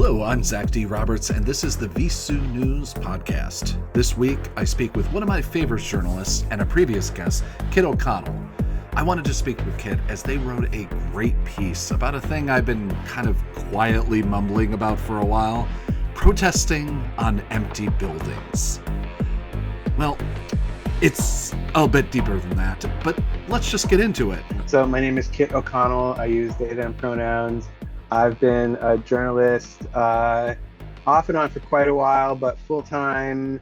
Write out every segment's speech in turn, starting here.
Hello, I'm Zach D. Roberts, and this is the Visu News Podcast. This week, I speak with one of my favorite journalists and a previous guest, Kit O'Connell. I wanted to speak with Kit as they wrote a great piece about a thing I've been kind of quietly mumbling about for a while, protesting on empty buildings. Well, it's a bit deeper than that, but let's just get into it. So my name is Kit O'Connell. I use they, them pronouns. I've been a journalist off and on for quite a while, but full-time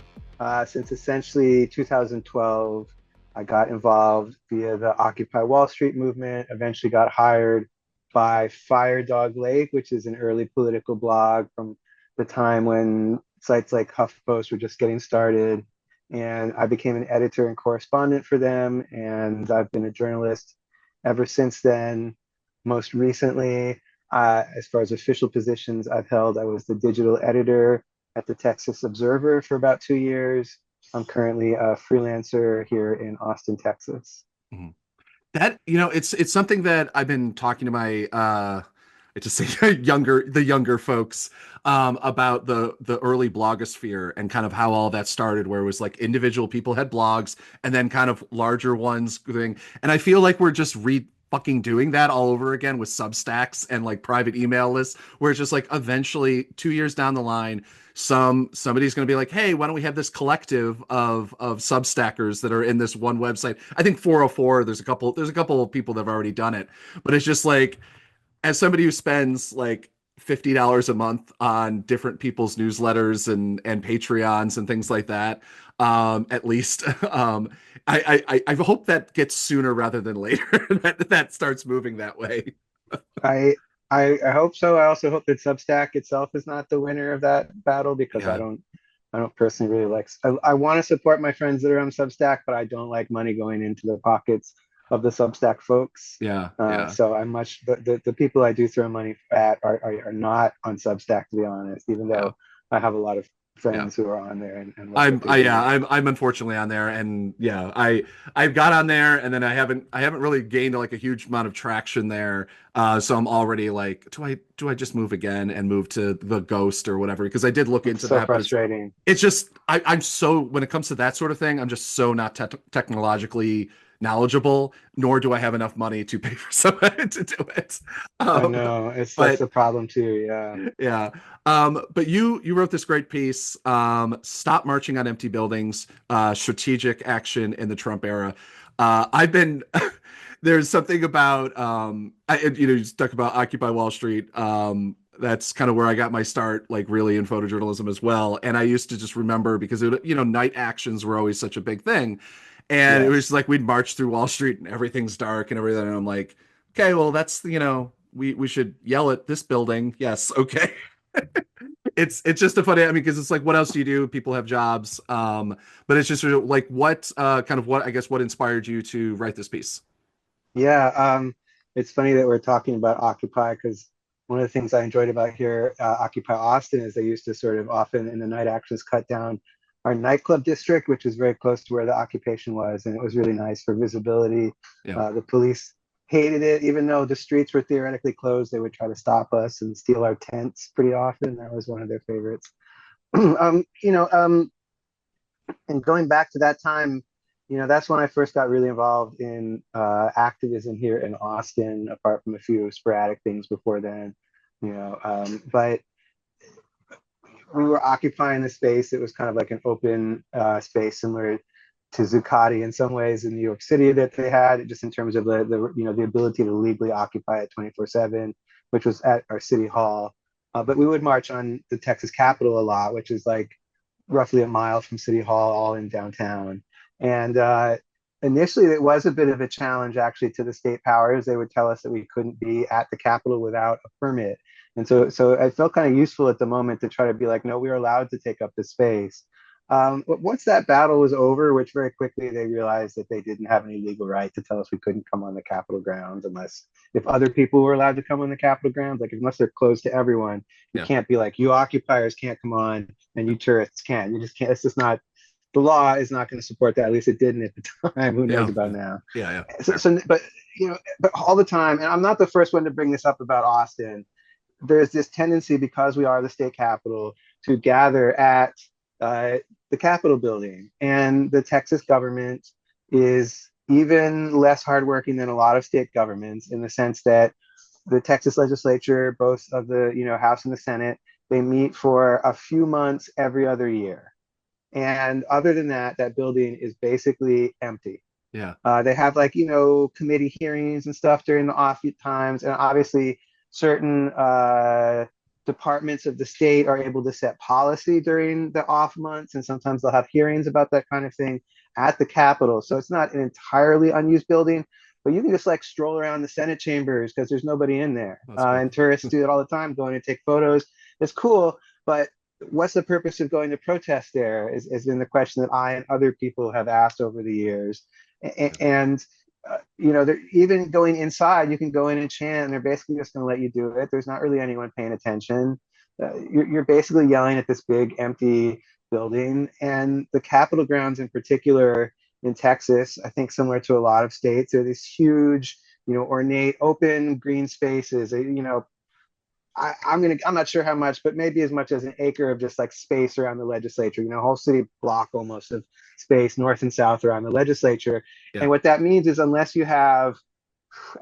since essentially 2012. I got involved via the Occupy Wall Street movement, eventually got hired by Fire Dog Lake, which is an early political blog from the time when sites like HuffPost were just getting started. And I became an editor and correspondent for them. And I've been a journalist ever since then. Most recently, as far as official positions I've held, I was the digital editor at the Texas Observer for about 2 years. I'm currently a freelancer here in Austin, Texas. Mm-hmm. That, it's something that I've been talking to my I just say the younger folks about the early blogosphere and kind of how all that started, where it was like individual people had blogs and then kind of larger ones doing. And I feel like we're just fucking doing that all over again with Substacks and like private email lists, where it's just like eventually 2 years down the line, somebody's going to be like, hey, why don't we have this collective of Substackers that are in this one website? I think 404, there's a couple of people that have already done it, but it's just like, as somebody who spends like $50 a month on different people's newsletters and Patreons and things like that, at least, I hope that gets sooner rather than later, that starts moving that way. I hope so. I also hope that Substack itself is not the winner of that battle, because Yeah. I don't personally really like. I want to support my friends that are on Substack, but I don't like money going into the pockets of the Substack folks. Yeah. So I'm the people I do throw money at are not on Substack, to be honest, even though I have a lot of friends who are on there and I'm unfortunately on there, and I've got on there, and then I haven't really gained like a huge amount of traction there, so I'm already like, do I just move again and move to the Ghost or whatever, because I did look into so that. frustrating. It's just I'm so, when it comes to that sort of thing, I'm just so not technologically knowledgeable, nor do I have enough money to pay for someone to do it. I know that's the problem too. Yeah. But you wrote this great piece, Stop Marching on Empty Buildings, Strategic Action in the Trump Era. I've been there's something about you talk about Occupy Wall Street. That's kind of where I got my start, like really in photojournalism as well. And I used to just remember, because night actions were always such a big thing. And It was like we'd march through Wall Street and everything's dark and everything. And I'm like, okay, well, that's, we should yell at this building. Yes. Okay. It's just a funny, because it's like, what else do you do? People have jobs. But it's just like, what inspired you to write this piece? Yeah. It's funny that we're talking about Occupy, because one of the things I enjoyed about here, Occupy Austin, is they used to sort of often in the night actions cut down our nightclub district, which is very close to where the occupation was. And it was really nice for visibility. Yeah. The police hated it, even though the streets were theoretically closed. They would try to stop us and steal our tents pretty often. That was one of their favorites. And going back to that time, that's when I first got really involved in activism here in Austin, apart from a few sporadic things before then. But we were occupying the space. It was kind of like an open space, similar to Zuccotti in some ways in New York City, that they had, just in terms of the ability to legally occupy it 24/7, which was at our city hall. But we would march on the Texas Capitol a lot, which is like roughly a mile from City Hall, all in downtown. And initially, it was a bit of a challenge, actually, to the state powers. They would tell us that we couldn't be at the Capitol without a permit. And so I felt kind of useful at the moment to try to be like, no, we are allowed to take up the space. But once that battle was over, which very quickly they realized that they didn't have any legal right to tell us we couldn't come on the Capitol grounds, unless if other people were allowed to come on the Capitol grounds, like unless they're closed to everyone, you can't be like, you occupiers can't come on and you tourists can't. You just can't. It's just not. The law is not going to support that. At least it didn't at the time. Who knows about now? Yeah. But all the time, and I'm not the first one to bring this up about Austin. there's this tendency, because we are the state capital, to gather at uh, the Capitol building. And the Texas government is even less hardworking than a lot of state governments, in the sense that the Texas legislature, both of the House and the Senate, they meet for a few months every other year. And other than that, that building is basically empty. Yeah. They have, like, committee hearings and stuff during the off times, and obviously certain departments of the state are able to set policy during the off months, and sometimes they'll have hearings about that kind of thing at the Capitol. So it's not an entirely unused building, but you can just like stroll around the Senate chambers because there's nobody in there, That's cool. and tourists do it all the time, going to take photos. It's cool, but what's the purpose of going to protest there is been the question that I and other people have asked over the years. And they're even going inside. You can go in and chant, and they're basically just going to let you do it. There's not really anyone paying attention. You're basically yelling at this big empty building. And the Capitol grounds in particular in Texas, I think similar to a lot of states, are these huge, ornate open green spaces. I'm not sure how much, but maybe as much as an acre of just like space around the legislature, a whole city block almost of space north and south around the legislature. Yeah. And what that means is, unless you have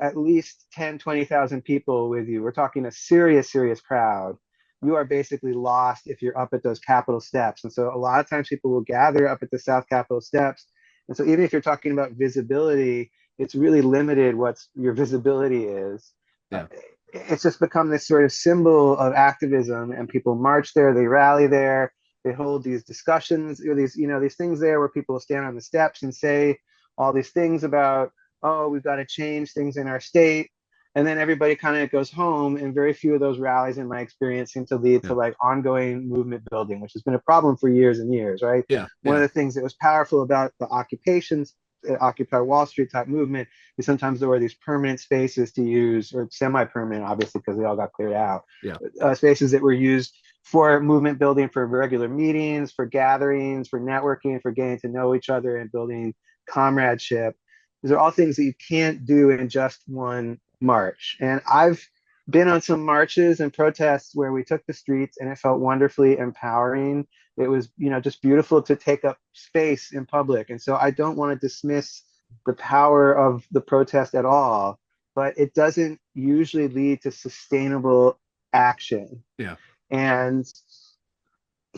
at least 10, 20,000 people with you, we're talking a serious, serious crowd, you are basically lost if you're up at those Capitol steps. And so a lot of times people will gather up at the South Capitol steps. And so even if you're talking about visibility, it's really limited what your visibility is. Yeah. It's just become this sort of symbol of activism, and people march there, they rally there, they hold these discussions, or these things there where people stand on the steps and say all these things about, oh, we've got to change things in our state. And then everybody kind of goes home, and very few of those rallies, in my experience, seem to lead to Yeah. like ongoing movement building, which has been a problem for years and years, right? Yeah. One of Yeah. the things that was powerful about the occupations, Occupy Wall Street type movement, is sometimes there were these permanent spaces to use, or semi-permanent, obviously, because they all got cleared out. Yeah. Spaces that were used for movement building, for regular meetings, for gatherings, for networking, for getting to know each other and building comradeship. These are all things that you can't do in just one march. And I've been on some marches and protests where we took the streets, and it felt wonderfully empowering. It was, just beautiful to take up space in public. And so I don't want to dismiss the power of the protest at all, but it doesn't usually lead to sustainable action. Yeah. And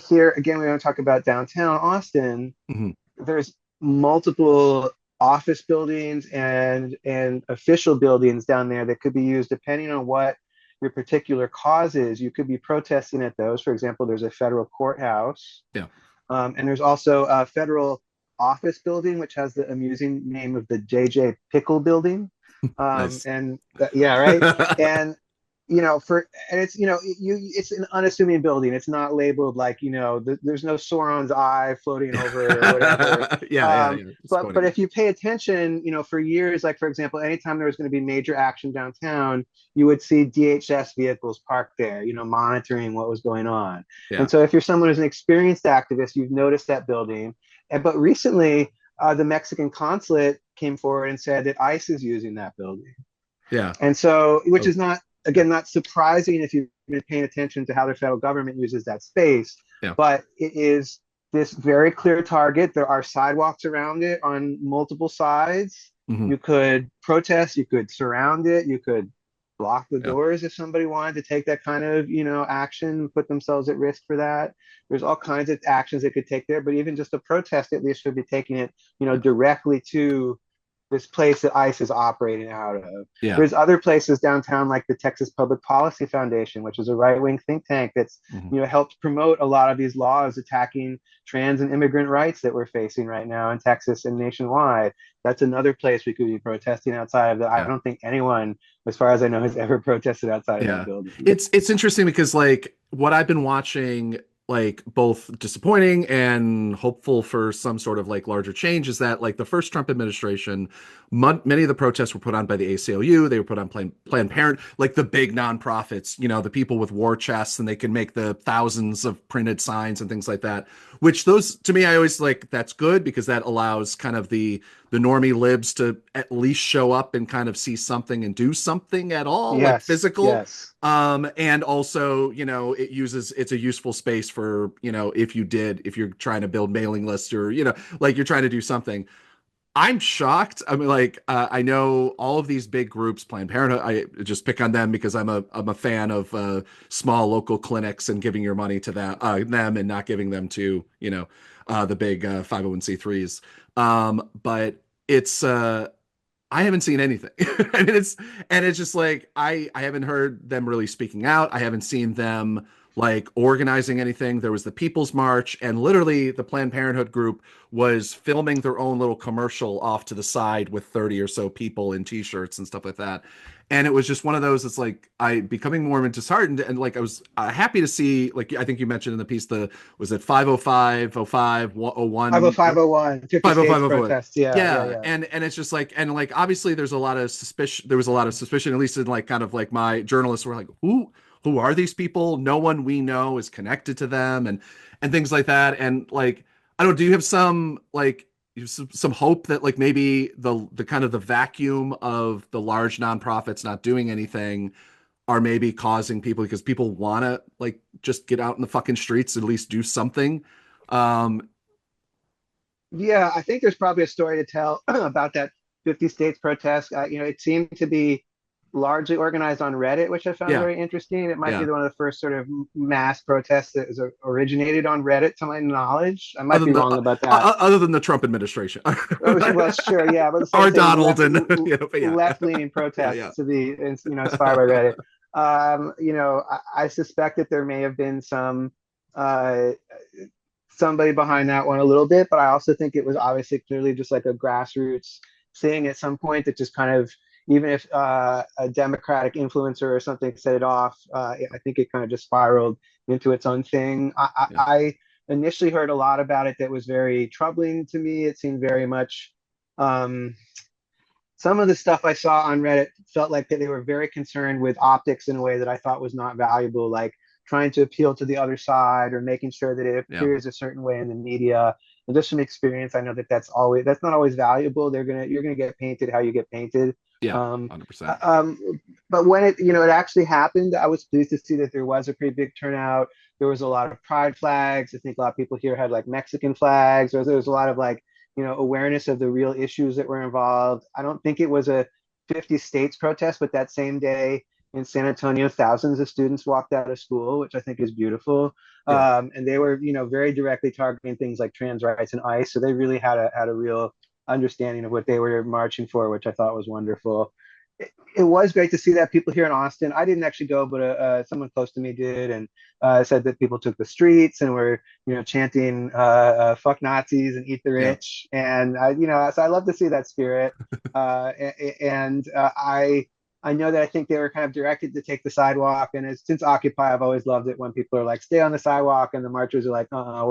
here again, we want to talk about downtown Austin. Hmm. There's multiple office buildings and official buildings down there that could be used depending on what your particular cause is. You could be protesting at those. For example, there's a federal courthouse. Yeah. And there's also a federal office building, which has the amusing name of the JJ Pickle Building. Nice. Yeah, right. And it's it's an unassuming building. It's not labeled like there's no Sauron's eye floating over or whatever. Yeah. Yeah. It's But funny. if you pay attention, for years, like for example, anytime there was going to be major action downtown, you would see DHS vehicles parked there, monitoring what was going on. Yeah. And so if you're someone who's an experienced activist, you've noticed that building. But recently, the Mexican consulate came forward and said that ICE is using that building. Yeah. And so, which Oh, is not, again, not surprising if you've been paying attention to how the federal government uses that space, yeah. but it is this very clear target. There are sidewalks around it on multiple sides. Hmm. You could protest, you could surround it, you could block the Yeah. doors if somebody wanted to take that kind of, action, put themselves at risk for that. There's all kinds of actions they could take there, but even just a protest at least should be taking it, Yeah. directly to this place that ICE is operating out of. Yeah. There's other places downtown, like the Texas Public Policy Foundation, which is a right-wing think tank that's Hmm. helped promote a lot of these laws attacking trans and immigrant rights that we're facing right now in Texas and nationwide. That's another place we could be protesting outside of that. I Yeah. don't think anyone, as far as I know, has ever protested outside of that Yeah. building. It's interesting because like what I've been watching, like both disappointing and hopeful for some sort of like larger change, is that like the first Trump administration, many of the protests were put on by the ACLU. They were put on Planned Parent, like the big nonprofits, the people with war chests, and they can make the thousands of printed signs and things like that. Which those, to me, I always like, that's good because that allows kind of the normie libs to at least show up and kind of see something and do something at all, like Yes, physical. yes. And also, it's a useful space for, if you're trying to build mailing lists, or, like you're trying to do something. I'm shocked. I mean, like, I know all of these big groups, Planned Parenthood. I just pick on them because I'm a fan of small local clinics and giving your money to them and not giving them to the big 501(c)(3)s. But it's I haven't seen anything. I mean, it's just like I haven't heard them really speaking out. I haven't seen them like organizing anything. There was the People's March, and literally the Planned Parenthood group was filming their own little commercial off to the side with 30 or so people in t-shirts and stuff like that. And it was just one of those. It's like I becoming more disheartened, and like I was happy to see, like I think you mentioned in the piece, the was it 505, 05, 01, 50501, 50 states 505. protests. Yeah, yeah, Yeah, yeah. and it's just like, and like obviously there's a lot of suspicion. There was a lot of suspicion, at least in like kind of like my journalists were like, who are these people? No one we know is connected to them, and things like that. And like, I don't know, do you have some like some hope that like maybe the kind of the vacuum of the large nonprofits not doing anything are maybe causing people, because people want to like just get out in the fucking streets, at least do something. Um, Yeah, I think there's probably a story to tell about that 50 states protest. It seemed to be largely organized on Reddit, which I found yeah, very interesting. It might be yeah. one of the first sort of mass protests that was originated on Reddit, to my knowledge. I might Other be than wrong about that. the Trump administration, Oh, well, sure, yeah, but or say Donald, and but yeah, left-leaning yeah, yeah, protests to be, inspired by Reddit. I suspect that there may have been uh, somebody behind that one a little bit, but I also think it was obviously clearly just like a grassroots thing at some point that just kind of, even if a Democratic influencer or something set it off, I think it kind of just spiraled into its own thing. yeah, I initially heard a lot about it that was very troubling to me. It seemed very much, um, some of the stuff I saw on Reddit felt like that they were very concerned with optics in a way that I thought was not valuable, like trying to appeal to the other side or making sure that it yeah, appears a certain way in the media. And just from experience, I know that that's not always valuable. You're gonna get painted how you get painted. yeah, Um, 100%. um, but when it actually happened, I was pleased to see that there was a pretty big turnout. There was a lot of pride flags. I think a lot of people here had like Mexican flags. There was a lot of like, awareness of the real issues that were involved. I don't think it was a 50 states protest, but that same day in San Antonio, thousands of students walked out of school, which I think is beautiful. Yeah, And they were, very directly targeting things like trans rights and ICE. So they really had a real understanding of what they were marching for, which I thought was wonderful. It was great to see that people here in Austin. I didn't actually go, but someone close to me did, and said that people took the streets and were, chanting "fuck Nazis" and "eat the yeah, rich." And so I love to see that spirit. And I know that I think they were kind of directed to take the sidewalk. And since Occupy, I've always loved it when people are like, "Stay on the sidewalk," and the marchers are like, yeah.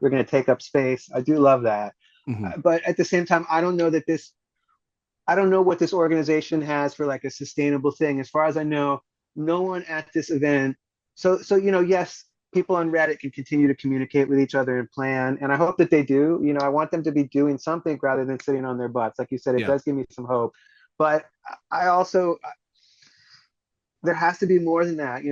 we're gonna take up space." I do love that. Hmm. But at the same time, I don't know what this organization has for like a sustainable thing. As far as I know, no one at this event. So yes, people on Reddit can continue to communicate with each other and plan, and I hope that they do. I want them to be doing something rather than sitting on their butts. Like you said, it Yeah, does give me some hope. But I also there has to be more than that.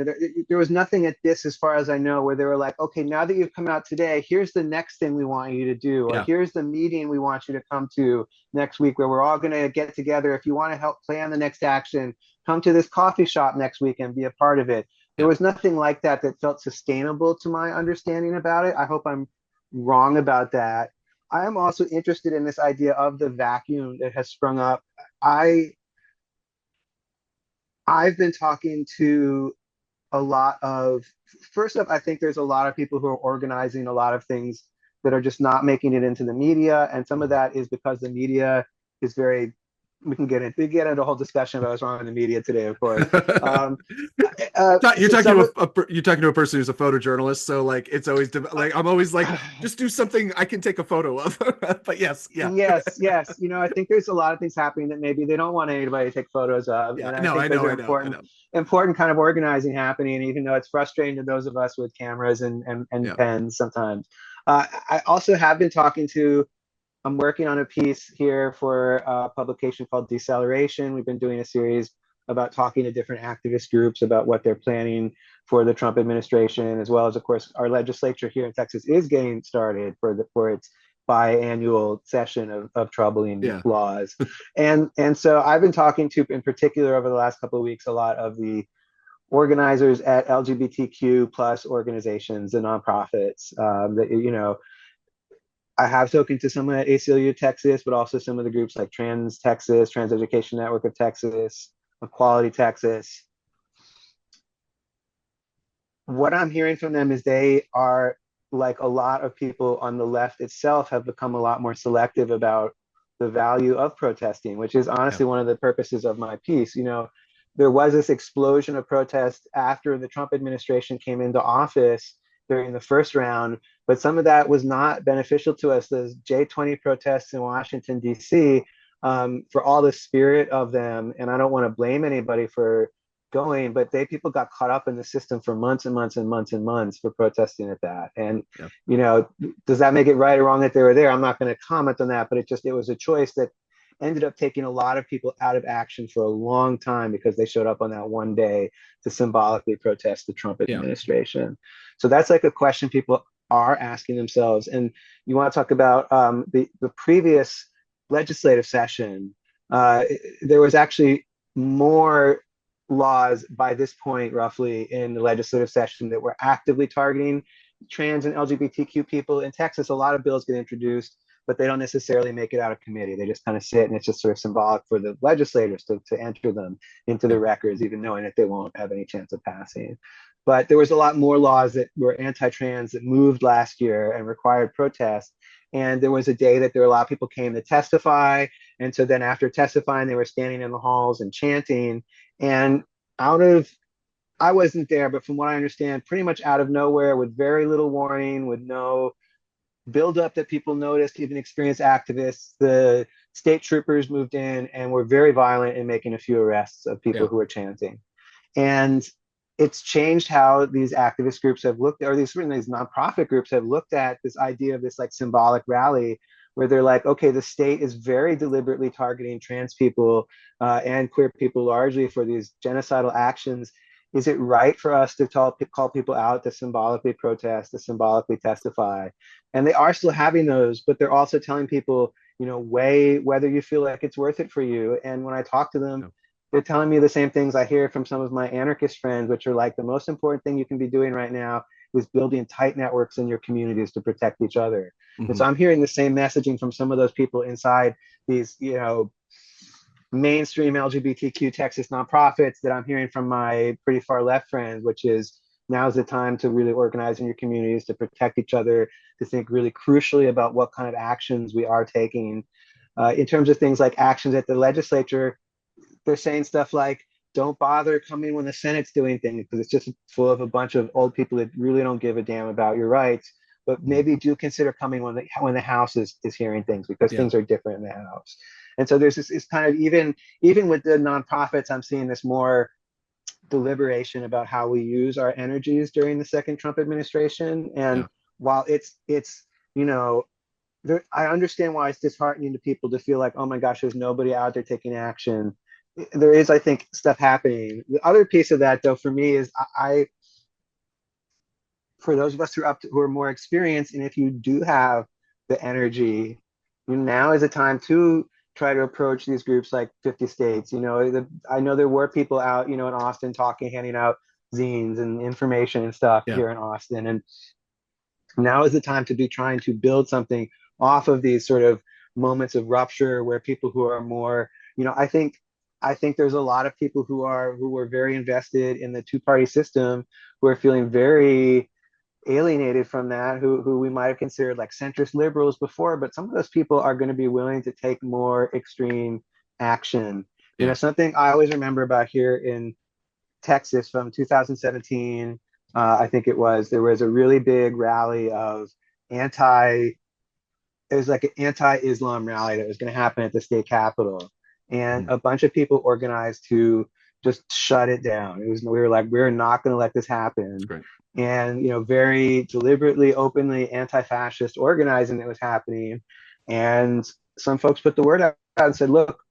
There was nothing at this, as far as I know, where they were like, okay, now that you've come out today, here's the next thing we want you to do, or yeah, here's the meeting we want you to come to next week, where we're all going to get together. If you want to help plan the next action, come to this coffee shop next week and be a part of it. There yeah. was nothing like that that felt sustainable to my understanding about it. I hope I'm wrong about that. I am also interested in this idea of the vacuum that has sprung up. I I've been talking to a lot of first up, I think there's a lot of people who are organizing a lot of things that are just not making it into the media, and some of that is because the media is very, we get into a whole discussion about what's wrong with the media today, of course. um, You're so talking some to of you're talking to a person who's a photojournalist, so like it's always like I'm always like, just do something I can take a photo of. But yes, yeah, yes, yes, I think there's a lot of things happening that maybe they don't want anybody to take photos of, yeah. and I No, think I those know, are I know, I know. important kind of organizing happening, even though it's frustrating to those of us with cameras and Yeah, pens sometimes. I also have been talking to I'm working on a piece here for a publication called Deceleration. We've been doing a series about talking to different activist groups about what they're planning for the Trump administration, as well as, of course, our legislature here in Texas is getting started for its biannual session of troubling Yeah. laws. And so I've been talking to, in particular, over the last couple of weeks, a lot of the organizers at LGBTQ plus organizations and nonprofits that, I have spoken to someone at ACLU Texas, but also some of the groups like Trans Texas, Trans Education Network of Texas, Equality Texas. What I'm hearing from them is they are, like a lot of people on the left itself, have become a lot more selective about the value of protesting, which is Yeah. honestly one of the purposes of my piece. There was this explosion of protest after the Trump administration came into office during the first round, but some of that was not beneficial to us. Those J20 protests in Washington, D.C., for all the spirit of them, and I don't want to blame anybody for going, but people got caught up in the system for months and months and months and months for protesting at that. And Yeah. you know, does that make it right or wrong that they were there? I'm not going to comment on that, but it was a choice that ended up taking a lot of people out of action for a long time because they showed up on that one day to symbolically protest the Trump Yeah. administration. So that's like a question people are asking themselves. And you want to talk about the previous legislative session? There was actually more laws by this point, roughly, in the legislative session that were actively targeting trans and LGBTQ people. In Texas, a lot of bills get introduced, but they don't necessarily make it out of committee. They just kind of sit, and it's just sort of symbolic for the legislators to enter them into Yeah. the records, even knowing that they won't have any chance of passing. But there was a lot more laws that were anti-trans that moved last year and required protest. And there was a day that there were a lot of people came to testify. And so then after testifying, they were standing in the halls and chanting. And out of I wasn't there, but from what I understand, pretty much out of nowhere, with very little warning, with no buildup that people noticed, even experienced activists, the state troopers moved in and were very violent in making a few arrests of people Yeah. who were chanting. And it's changed how these activist groups have looked, or these nonprofit groups have looked at this idea of this like symbolic rally, where they're like, okay, the state is very deliberately targeting trans people and queer people largely for these genocidal actions. Is it right for us to call people out to symbolically protest, to symbolically testify? And they are still having those, but they're also telling people, weigh whether you feel like it's worth it for you. And when I talk to them, Yeah. they're telling me the same things I hear from some of my anarchist friends, which are like, the most important thing you can be doing right now is building tight networks in your communities to protect each other. And Hmm. so I'm hearing the same messaging from some of those people inside these, mainstream LGBTQ Texas nonprofits that I'm hearing from my pretty far left friends, which is, now's the time to really organize in your communities to protect each other, to think really crucially about what kind of actions we are taking. In terms of things like actions at the legislature, they're saying stuff like, don't bother coming when the Senate's doing things because it's just full of a bunch of old people that really don't give a damn about your rights. But Hmm. maybe do consider coming when the House is hearing things, because Yeah. things are different in the House. And so there's this kind of, even with the nonprofits, I'm seeing this more deliberation about how we use our energies during the second Trump administration. And Yeah. while it's you know I understand why it's disheartening to people to feel like, oh my gosh, there's nobody out there taking action. There is, I think, stuff happening. The other piece of that, though, for me is for those of us who are more experienced, and if you do have the energy, now is a time to try to approach these groups like 50 states. I know there were people out, in Austin talking, handing out zines and information and stuff Yeah. here in Austin, and now is the time to be trying to build something off of these sort of moments of rupture where people who are more, I think there's a lot of people who were very invested in the two-party system, who are feeling very alienated from that, who we might have considered like centrist liberals before, but some of those people are going to be willing to take more extreme action. Yeah. Something I always remember about here in Texas from 2017, I think there was a really big rally of anti, it was like an anti-Islam rally that was going to happen at the state capitol. And Mhm. a bunch of people organized to just shut it down. We were like, we're not going to let this That's happen. great. And, very deliberately, openly anti-fascist organizing that was happening. And some folks put the word out and said, look,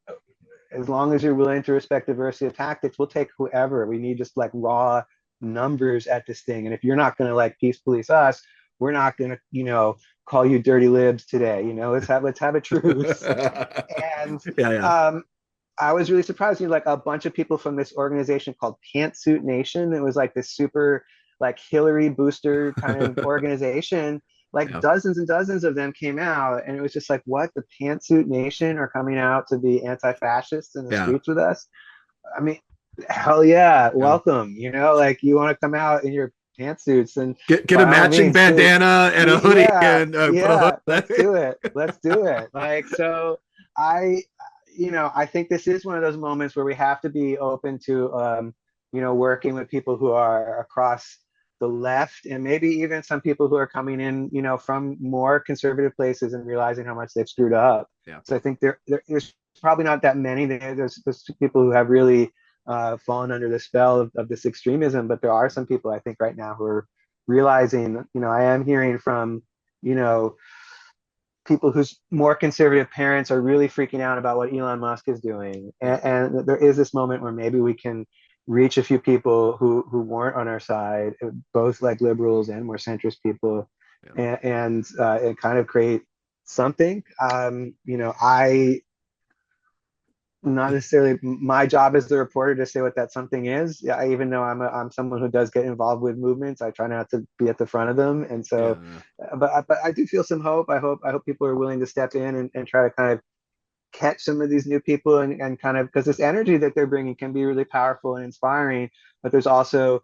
as long as you're willing to respect diversity of tactics, we'll take whoever. We need just like raw numbers at this thing. And if you're not going to like peace police us, we're not going to, call you dirty libs today. Let's have a truce. And Yeah, yeah, um, I was really surprised. Like a bunch of people from this organization called Pantsuit Nation. It was like this super like Hillary booster kind of organization. Like yeah, dozens and dozens of them came out, and it was just like, what? The Pantsuit Nation are coming out to be anti-fascists in the yeah, streets with us? I mean, hell yeah, yeah. welcome. Like you want to come out in your pantsuits, and Get a by all matching means, please. bandana and a hoodie Yeah, and put a hood yeah, on let's it. do it. Let's do it. Like so, I I think this is one of those moments where we have to be open to, working with people who are across the left and maybe even some people who are coming in, from more conservative places and realizing how much they've screwed up. Yeah, So I think there's probably not that many. There's people who have really fallen under the spell of this extremism, but there are some people I think right now who are realizing, I am hearing from, you know, people whose more conservative parents are really freaking out about what Elon Musk is doing. yeah, And there is this moment where maybe we can reach a few people who weren't on our side, both like liberals and more centrist people, yeah. and kind of create something. I not necessarily my job as the reporter to say what that something is. Yeah, I even know I'm someone who does get involved with movements. I try not to be at the front of them, and so, Yeah. but I do feel some hope. I hope people are willing to step in and try to kind of catch some of these new people and kind of because this energy that they're bringing can be really powerful and inspiring. But there's also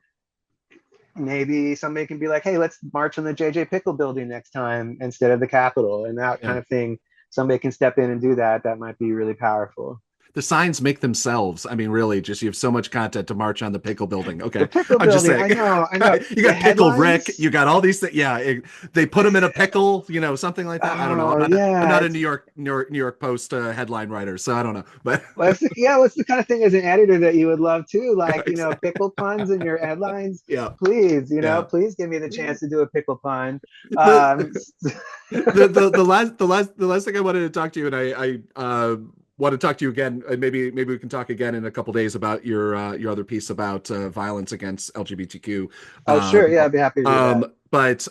maybe somebody can be like, hey, let's march on the JJ Pickle building next time instead of the Capitol, and that Yeah. kind of thing. Somebody can step in and do that. That might be really powerful. The signs make themselves. I mean, really, just you have so much content to march on the pickle building. The Okay. pickle I'm just building. saying. I know. You The got pickle Rick, headlines. you got all these things. Yeah, they put them in a pickle, something like that. I don't know. Oh I'm yeah, not a it's New York Post headline writer, so I don't know. But what's the kind of thing as an editor that you would love too? Like, exactly. pickle puns in your headlines. Yeah, Please, yeah. please give me the chance to do a pickle pun. Um, The the last thing I wanted to talk to you, and I want to talk to you again. Maybe we can talk again in a couple days about your other piece about violence against LGBTQ oh sure, yeah, people. I'd be happy to do that. But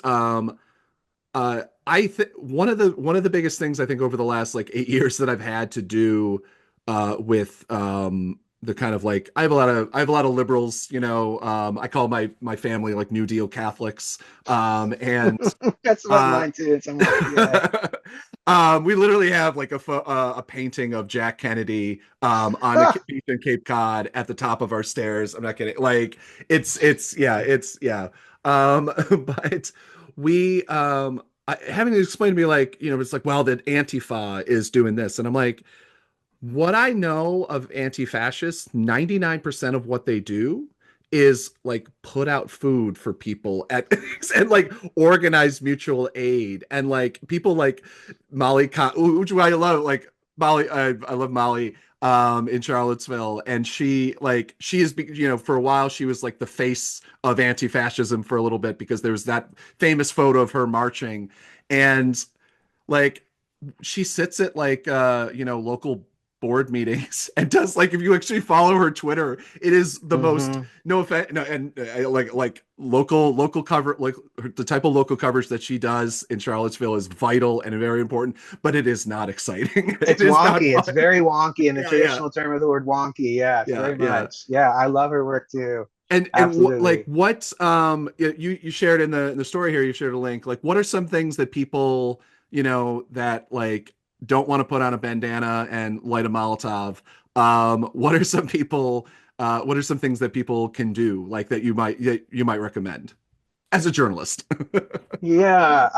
I think one of the biggest things I think over the last like 8 years that I've had to do with the kind of like I have a lot of liberals, I call my family like New Deal Catholics, and That's what uh mine too in some way. Yeah. we literally have like a painting of Jack Kennedy on a beach in Cape Cod at the top of our stairs. I'm not kidding. Like it's yeah. But we having to explain to me like, it's like, well, that Antifa is doing this. And I'm like, what I know of anti-fascists, 99% of what they do is like put out food for people at and like organize mutual aid and like people like Molly which I love, like Molly, I love Molly in Charlottesville, and she is, for a while she was like the face of anti-fascism for a little bit because there was that famous photo of her marching, and like she sits at like local board meetings and does, like, if you actually follow her Twitter, it is the most, Mm-hmm. no offense, no, and like local cover, like the type of local coverage that she does in Charlottesville is vital and very important, but it is not exciting. It It's is not wonky. It's fun. very wonky in the Yeah, yeah, traditional term of the word wonky. Yes, yeah, very yeah. much. Yeah, I love her work too. And like Absolutely. what you shared in the story here, you shared a link, like what are some things that people, that like don't want to put on a bandana and light a Molotov, what are some things that people can do, like that you might recommend as a journalist? Yeah.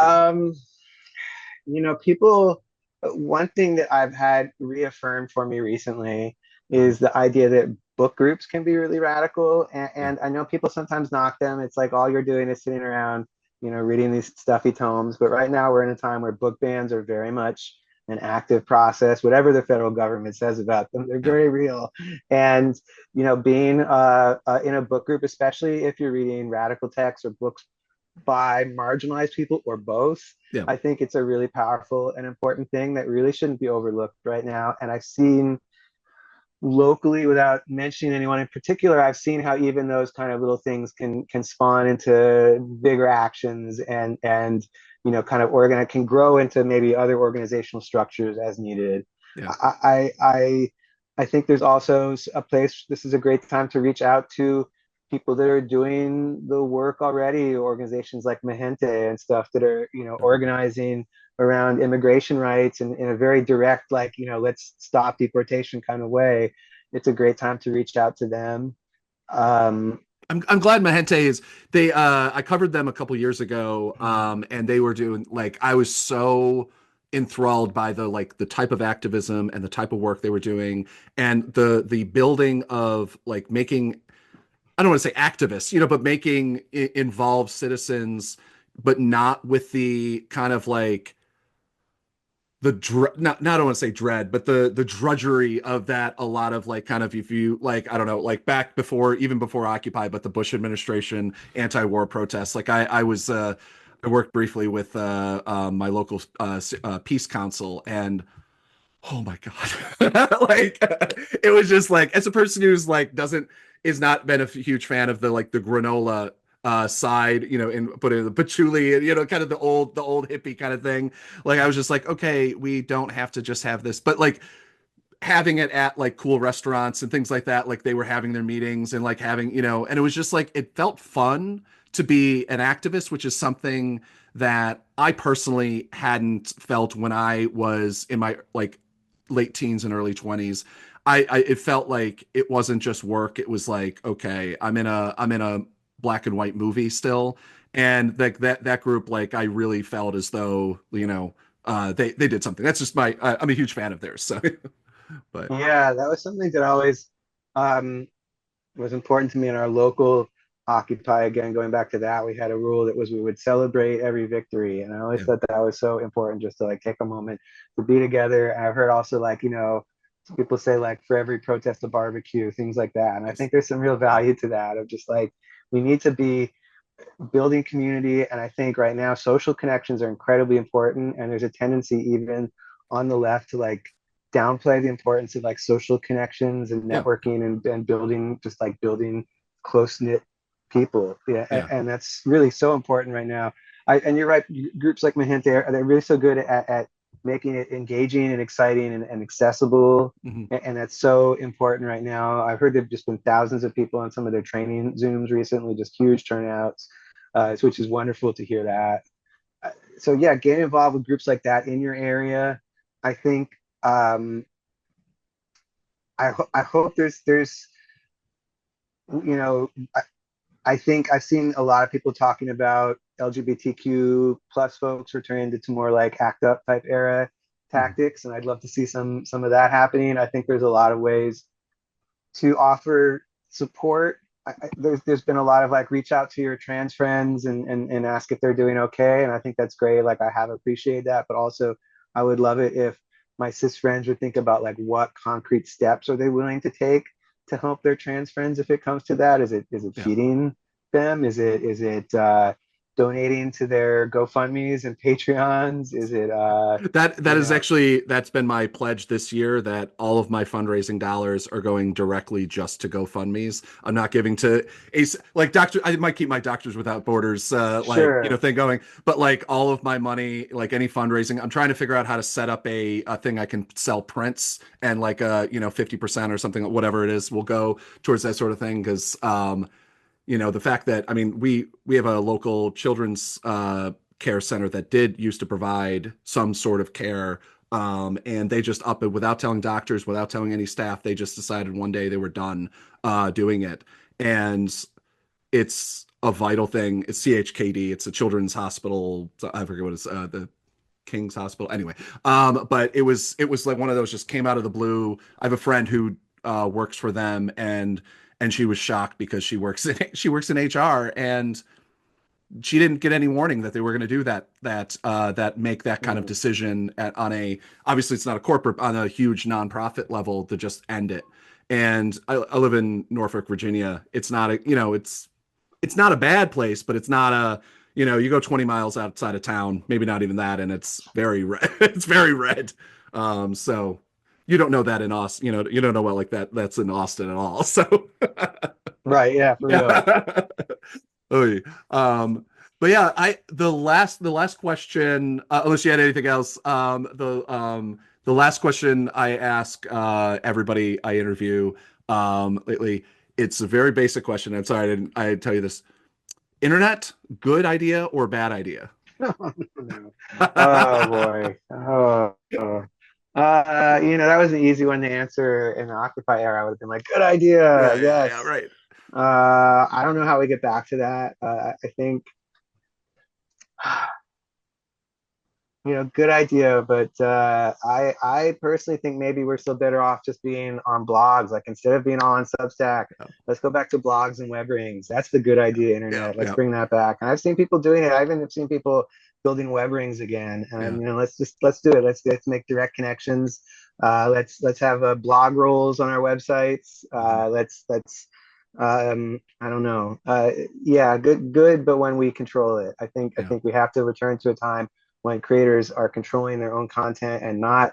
People, one thing that I've had reaffirmed for me recently is the idea that book groups can be really radical. And, Yeah, and I know people sometimes knock them. It's like all you're doing is sitting around, reading these stuffy tomes. But right now we're in a time where book bans are very much an active process, whatever the federal government says about them, they're yeah, very real. And, being in a book group, especially if you're reading radical texts or books by marginalized people or both. Yeah. I think it's a really powerful and important thing that really shouldn't be overlooked right now. And I've seen locally, without mentioning anyone in particular, I've seen how even those kind of little things can spawn into bigger actions and kind of can grow into maybe other organizational structures as needed. Yeah. I think there's also a place. This is a great time to reach out to people that are doing the work already, organizations like Mahente and stuff that are organizing around immigration rights and in a very direct, like, let's stop deportation kind of way. It's a great time to reach out to them. Um, I'm glad Mahente is they I covered them a couple years ago, and they were doing like I was so enthralled by the like the type of activism and the type of work they were doing and the building of like making, I don't want to say activists, but making involved citizens, but not with the kind of like not I don't want to say dread, but the drudgery of that. A lot of like kind of, if you like, I don't know, like back before, even before Occupy, but the Bush administration anti-war protests. Like I worked briefly with my local peace council, and oh my God. Like it was just like, as a person who's like doesn't is not been a huge fan of the like the granola side, and put in the patchouli and kind of the old hippie kind of thing. Like I was just like, okay, we don't have to just have this, but like having it at like cool restaurants and things like that, like they were having their meetings and like having, and it was just like it felt fun to be an activist, which is something that I personally hadn't felt when I was in my like late teens and early 20s. I it felt like it wasn't just work. It was like, okay, I'm in a black and white movie still. And like that group, like I really felt as though, they did something. That's just I'm a huge fan of theirs. So but yeah, that was something that always um, was important to me in our local Occupy. Again, going back to that, we had a rule that was we would celebrate every victory. And I always yeah, thought that was so important just to like take a moment to be together. And I've heard also like, people say like for every protest, a barbecue, things like that. And I yes, think there's some real value to that of just like, we need to be building community. And I think right now social connections are incredibly important. And there's a tendency even on the left to like downplay the importance of like social connections and yeah, networking and building, just like building close knit people. Yeah. yeah, And that's really so important right now. And you're right. Groups like Mahente are they're really so good at making it engaging and exciting and accessible. hmm, And that's so important right now. I've heard there've just been thousands of people on some of their training Zooms recently, just huge turnouts, which is wonderful to hear that. So yeah, get involved with groups like that in your area. I think um, I hope there's you know I think I've seen a lot of people talking about LGBTQ plus folks returning to more like act up type era hmm, tactics, and I'd love to see some of that happening. I think there's a lot of ways to offer support. There's been a lot of like reach out to your trans friends and ask if they're doing okay, and I think that's great. Like I have appreciated that, but also I would love it if my cis friends would think about like what concrete steps are they willing to take to help their trans friends if it comes to that. Is it yeah. feeding them? Is it donating to their GoFundmes and Patreons? Is it That you is know actually that's been my pledge this year, that all of my fundraising dollars are going directly just to GoFundMe's. I'm not giving to like doctor. I might keep my Doctors Without Borders like sure. thing going, but like all of my money, like any fundraising, I'm trying to figure out how to set up a thing I can sell prints, and like 50% or something, whatever it is, will go towards that sort of thing. Because the fact that, I mean, we have a local children's care center that did used to provide some sort of care, and they just up it without telling doctors, without telling any staff. They just decided one day they were done doing it, and it's a vital thing. It's CHKD. It's a children's hospital. I forget what it's the King's Hospital. Anyway, but it was like one of those just came out of the blue. I have a friend who works for them, and she was shocked because she works in HR, and she didn't get any warning that they were going to do that make that kind of Mm. decision on a, obviously it's not a corporate, on a huge nonprofit level, to just end it. And I live in Norfolk, Virginia. It's not a, it's not a bad place, but it's not a, You go 20 miles outside of town, maybe not even that, and it's very red. It's very red. So you don't know that in Austin, you don't know what like that's in Austin at all. So Right, yeah, for real. yeah. Oh, yeah. But yeah, the last question, unless you had anything else, the last question I ask everybody I interview lately, it's a very basic question. I'm sorry I didn't tell you this. Internet, good idea or bad idea? No. Oh boy. That was an easy one to answer in the Occupy era. I would have been like, good idea, Yeah, yeah, yeah, yes. right. I don't know how we get back to that. I think good idea, but I personally think maybe we're still better off just being on blogs. Like instead of being all on Substack, Yeah, let's go back to blogs and web rings. That's the good idea, yeah, internet. Let's yeah, bring that back. And I've seen people doing it. I even have seen people building web rings again. yeah, And let's do it. Let's make direct connections. Let's have blog rolls on our websites. mhm, Let's I don't know. Yeah, good, but when we control it, I yeah, think we have to return to a time when creators are controlling their own content and not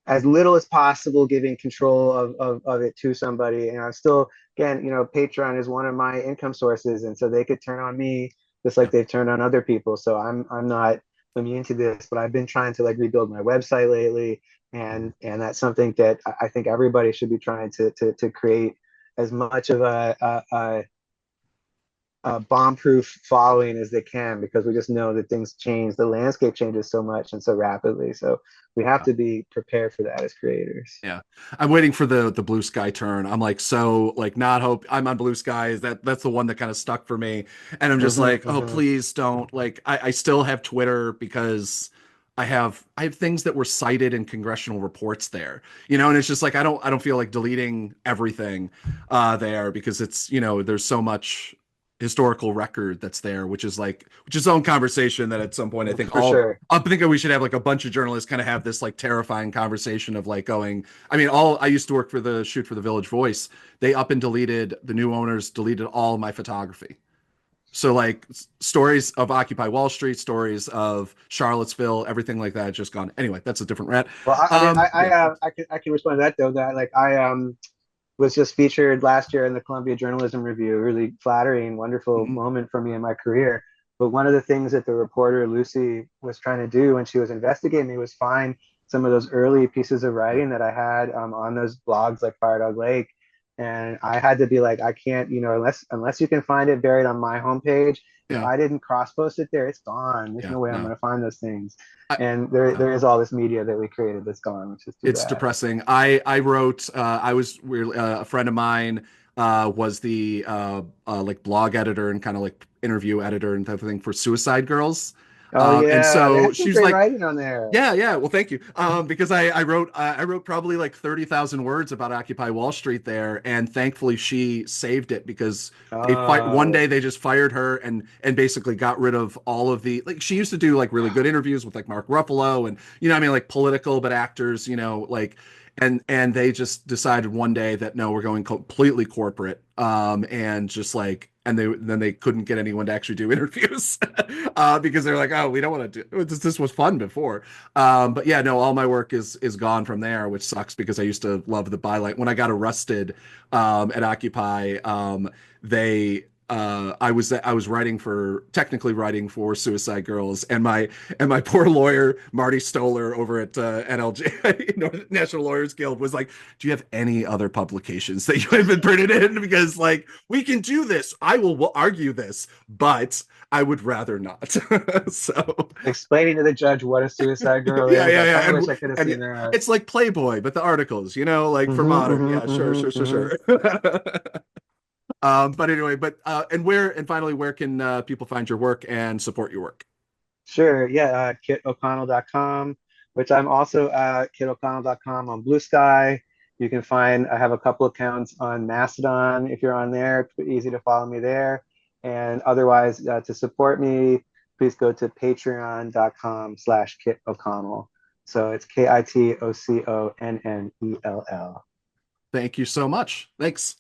as little as possible giving control of it to somebody. And I'm still, again, Patreon is one of my income sources. And so they could turn on me just like yeah. they've turned on other people. So I'm not immune to this, but I've been trying to like rebuild my website lately. Mhm. And that's something that I think everybody should be trying to create as much of a bomb-proof following as they can because we just know that things change. The landscape changes so much and so rapidly. So we have to be prepared for that as creators. Yeah. I'm waiting for the blue sky turn. I'm like so like not hope I'm on blue skies. That's the one that kind of stuck for me. And I'm just Hmm, like, oh hmm. please don't. Like I still have Twitter because I have things that were cited in congressional reports there. And it's just like I don't feel like deleting everything there because there's so much historical record that's there, which is its own conversation that at some point I think For all sure. I think we should have like a bunch of journalists kind of have this like terrifying conversation of like going. I mean, all I used to work for the shoot for the Village Voice. They up and deleted the new owners deleted all of my photography. So like stories of Occupy Wall Street, stories of Charlottesville, everything like that just gone. Anyway, that's a different rant. Well, Yeah. I can respond to that though. That like I was just featured last year in the Columbia Journalism Review. Really flattering, wonderful Mhm. moment for me in my career. But one of the things that the reporter Lucy was trying to do when she was investigating me was find some of those early pieces of Yeah. writing that I had on those blogs like Fire Dog Lake. And I had to be like, I can't, unless you can find it buried on my homepage. If Yeah. I didn't cross post it there, it's gone. There's Yeah. no way I'm No. going to find those things. I, And yeah. there is all this media that we created that's gone, which is too It's bad. depressing. I wrote. I was a friend of mine was the like blog editor and kind of like interview editor and type of thing for Suicide Girls. Oh And yeah, they so had some she's great like, writing on there. yeah, yeah. Well, thank you. Because I wrote probably like 30,000 words about Occupy Wall Street there, and thankfully she saved it because they fight one Oh, day they just fired her and basically got rid of all of the like she used to do like really good interviews with like Mark Ruffalo and I mean like political but actors, like and they just decided one day that no, we're going completely corporate. And just like and they couldn't get anyone to actually do interviews because they're like, oh, we don't want to do this was fun before. But yeah, no, all my work is gone from there, which sucks because I used to love the byline. When I got arrested at Occupy, they I was technically writing for Suicide Girls, and my poor lawyer Marty Stoller over at NLJ National Lawyers Guild was like, "Do you have any other publications that you haven't printed in? Because like we can do this. I will argue this, but I would rather not." So explaining to the judge what a suicide girl yeah, is. yeah, I yeah, kind of wish I could have and seen that. it's like Playboy, but the articles, like for Hmm, modern. hmm, Yeah, sure, hmm, sure, sure, hmm. sure. But anyway, and finally, where can people find your work and support your work? Sure, yeah, kitoconnell.com, which I'm also kitoconnell.com on Blue Sky. You can find, I have a couple accounts on Mastodon if you're on there. It's easy to follow me there. And otherwise, to support me, please go to patreon.com/Kit O'Connell. So it's KITOCONNELL. Thank you so much. Thanks.